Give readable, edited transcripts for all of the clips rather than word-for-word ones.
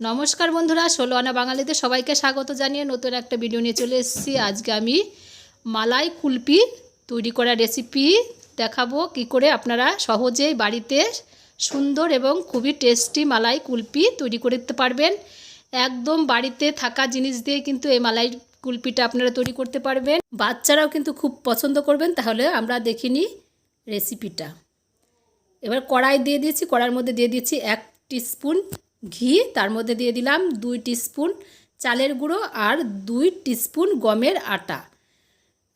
নমস্কার বন্ধুরা, ১৬ আনা বাঙালিতে সবাইকে স্বাগত জানিয়ে নতুন একটা ভিডিও নিয়ে চলে এসেছি। আজকে আমি মালাই কুলফি তৈরি করা রেসিপি দেখাবো কি করে আপনারা সহজেই বাড়িতে সুন্দর এবং খুবই টেস্টি মালাই কুলফি তৈরি করতে পারবেন। একদম বাড়িতে থাকা জিনিস দিয়ে কিন্তু এই মালাই কুলফিটা আপনারা তৈরি করতে পারবেন। বাচ্চারাও কিন্তু খুব পছন্দ করবেন। তাহলে আমরা দেখিনি রেসিপিটা। এবার কড়াই দিয়ে দিয়েছি, কড়াইয়ের মধ্যে দিয়ে দিয়েছি 1 টিস্পুন ঘি, তার মধ্যে দিয়ে দিলাম 2 টিস্পুন চালের গুঁড়ো আর 2 টিস্পুন গমের আটা।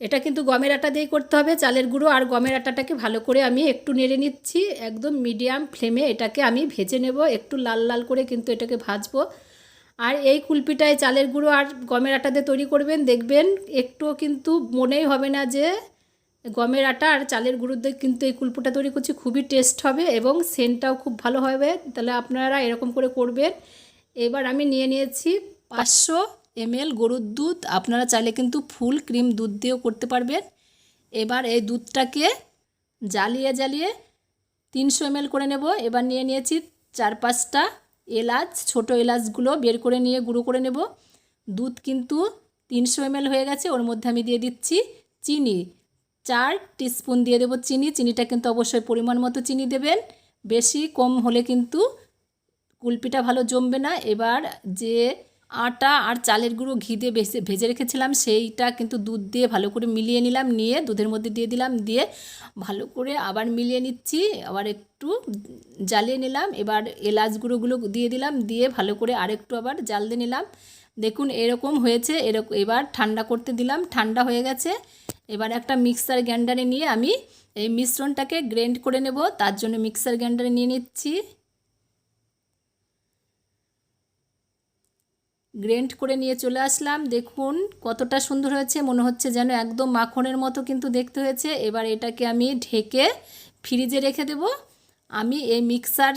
এটা কিন্তু গমের আটা দিয়ে করতে হবে। চালের গুঁড়ো আর গমের আটাটাকে ভালো করে আমি একটু নেড়ে নিচ্ছি। একদম মিডিয়াম ফ্লেমে এটাকে আমি ভেজে নেব, একটু লাল লাল করে কিন্তু এটাকে ভাজবো। আর এই কুলফিটায় চালের গুঁড়ো আর গমের আটা দিয়ে তৈরি করবেন, দেখবেন একটুও কিন্তু মনেই হবে না যে গমের আটা আর চালের গুঁড়ো দিয়ে কিন্তু এই কুলফিটা তৈরি করছি। খুবই টেস্ট হবে এবং সেন্টটাও খুব ভালো হবে। তাহলে আপনারা এরকম করে করবেন। এবার আমি নিয়ে নিয়েছি 500 ml গরুর দুধ। আপনারা চাইলে কিন্তু ফুল ক্রিম দুধ দিয়েও করতে পারবেন। এবার এই দুধটাকে জ্বালিয়ে 300 ml করে নেব। এবার নিয়ে নিয়েছি 4-5টা এলাচ, ছোট এলাচগুলো বের করে নিয়ে গুঁড়ো করে নেব। দুধ কিন্তু 300 ml হয়ে গেছে। ওর মধ্যে আমি দিয়ে দিচ্ছি চিনি, 4 টিস্পুন দিয়ে দেবো চিনি। চিনিটা কিন্তু অবশ্যই পরিমাণ মতো চিনি দেবেন, বেশি কম হলে কিন্তু কুলফিটা ভালো জমবে না। এবার যে আটা আর চালের গুঁড়ো ঘি দিয়ে ভেজে রেখেছিলাম সেইটা কিন্তু দুধ দিয়ে ভালো করে মিলিয়ে নিলাম, নিয়ে দুধের মধ্যে দিয়ে দিলাম, দিয়ে ভালো করে আবার মিলিয়ে নিচ্ছি, আবার একটু জ্বালিয়ে নিলাম। এবার এলাচ গুঁড়োগুলো দিয়ে দিলাম, দিয়ে ভালো করে আরেকটু আবার জ্বাল দিয়ে নিলাম। দেখুন এরকম হয়েছে। এবার ঠান্ডা করতে দিলাম, ঠান্ডা হয়ে গেছে। এবার একটা মিক্সার গ্রাইন্ডারে নিয়ে আমি এই মিশ্রণটাকে গ্রাইন্ড করে নেব। তার জন্য মিক্সার গ্রাইন্ডারে নিয়ে নিচ্ছি। গ্রাইন্ড করে নিয়ে চলে আসলাম। দেখুন কতটা সুন্দর হয়েছে, মনে হচ্ছে যেন একদম মাখনের মতো কিন্তু দেখতে হয়েছে। এবার এটাকে আমি ঢেকে ফ্রিজে রেখে দেব। আমি এই মিক্সার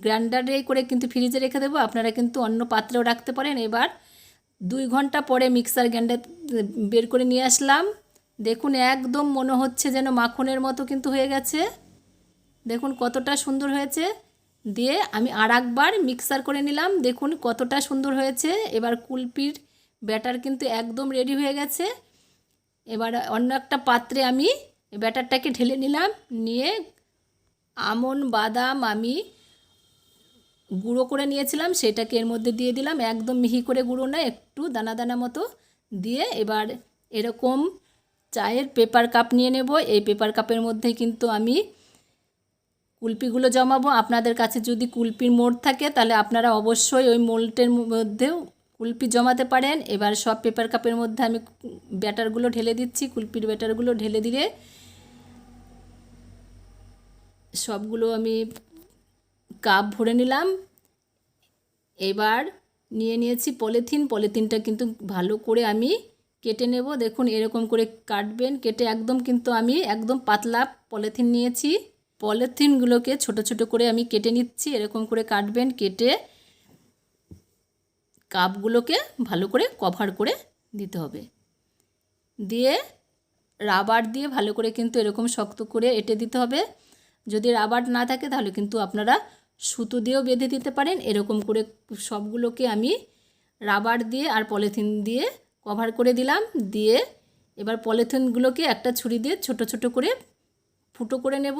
গ্রাইন্ডারে করে কিন্তু ফ্রিজে রেখে দেবো। আপনারা কিন্তু অন্য পাত্রেও রাখতে পারেন। এবার 2 ঘন্টা পরে মিক্সার গ্রাইন্ডার বের করে নিয়ে আসলাম। দেখুন একদম মনে হচ্ছে যেন মাখনের মতো কিন্তু হয়ে গেছে। দেখুন কতটা সুন্দর হয়েছে। দিয়ে আমি আরেকবার মিক্সার করে নিলাম। দেখুন কতটা সুন্দর হয়েছে। এবার কুলফির ব্যাটার কিন্তু একদম রেডি হয়ে গেছে। এবার অন্য একটা পাত্রে আমি ব্যাটারটাকে ঢেলে নিলাম, নিয়ে আমন্ড বাদাম আমি গুঁড়ো করে নিয়েছিলাম সেটাকে এর মধ্যে দিয়ে দিলাম। একদম মিহি করে গুঁড়ো না, একটু দানা দানা মতো দিয়ে এবার এরকম চায়ের পেপার কাপ নিয়ে নেব। এই পেপার কাপের মধ্যে কিন্তু আমি কুলফিগুলো জমাবো। আপনাদের কাছে যদি কুলফির মোল্ড থাকে তাহলে আপনারা অবশ্যই ওই মোল্ডের মধ্যেও কুলফি জমাতে পারেন। এবার সব পেপার কাপের মধ্যে আমি ব্যাটারগুলো ঢেলে দিচ্ছি। কুলফির ব্যাটারগুলো ঢেলে দিলে সবগুলো আমি কাপ ভরে নিলাম। এবার নিয়ে নিয়েছি পলিথিনটা কিন্তু ভালো করে আমি কেটে নেব। দেখুন এরকম করে কাটবেন, কেটে একদম কিন্তু আমি একদম পাতলা পলিথিন নিয়েছি। পলিথিনগুলোকে ছোট ছোট করে আমি কেটে নিচ্ছি। এরকম করে কাটবেন, কেটে কাপগুলোকে ভালো করে কভার করে দিতে হবে। দিয়ে রাবার দিয়ে ভালো করে কিন্তু এরকম শক্ত করে এঁটে দিতে হবে। যদি রাবার না থাকে তাহলে কিন্তু আপনারা সুতো দিয়েও বেঁধে দিতে পারেন। এরকম করে সবগুলোকে আমি রাবার দিয়ে আর পলিথিন দিয়ে কভার করে দিলাম। দিয়ে এবার পলিথিনগুলোকে একটা ছুরি দিয়ে ছোট ছোট করে ফুটো করে নেব।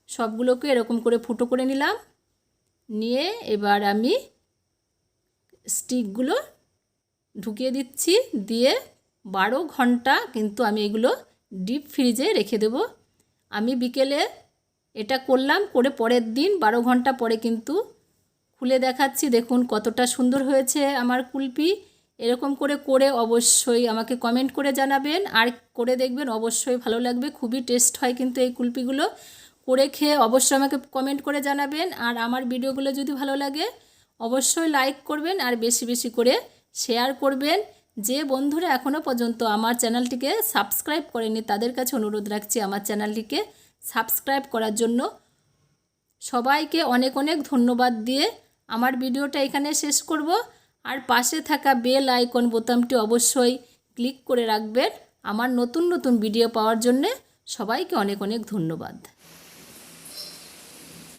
সবগুলোকে এরকম করে ফুটো করে নিলাম, নিয়ে এবার আমি স্টিকগুলো ঢুকিয়ে দিচ্ছি। দিয়ে 12 ঘন্টা কিন্তু আমি এগুলো ডিপ ফ্রিজে রেখে দেব। আমি বিকেলে এটা করলাম, করে পরের দিন 12 ঘন্টা পরে কিন্তু খুলে দেখাচ্ছি। দেখুন কতটা সুন্দর হয়েছে আমার কুলফি। এরকম করে অবশ্যই আমাকে কমেন্ট করে জানাবেন, আর করে দেখবেন অবশ্যই ভালো লাগবে। খুবই টেস্ট হয় কিন্তু এই কুলফিগুলো। করে খেয়ে অবশ্যই আমাকে কমেন্ট করে জানাবেন। আর আমার ভিডিওগুলো যদি ভালো লাগে অবশ্যই লাইক করবেন আর বেশি বেশি করে শেয়ার করবেন। যে বন্ধুরা এখনও পর্যন্ত আমার চ্যানেলটিকে সাবস্ক্রাইব করেনি তাদের কাছে অনুরোধ রাখছি আমার চ্যানেলটিকে সাবস্ক্রাইব করার জন্য। সবাইকে অনেক অনেক ধন্যবাদ দিয়ে আমার ভিডিওটা এখানে শেষ করব। আর পাশে থাকা বেল আইকন বোতামটি অবশ্যই ক্লিক করে রাখবেন আমার নতুন নতুন ভিডিও পাওয়ার জন্য। সবাইকে অনেক অনেক ধন্যবাদ।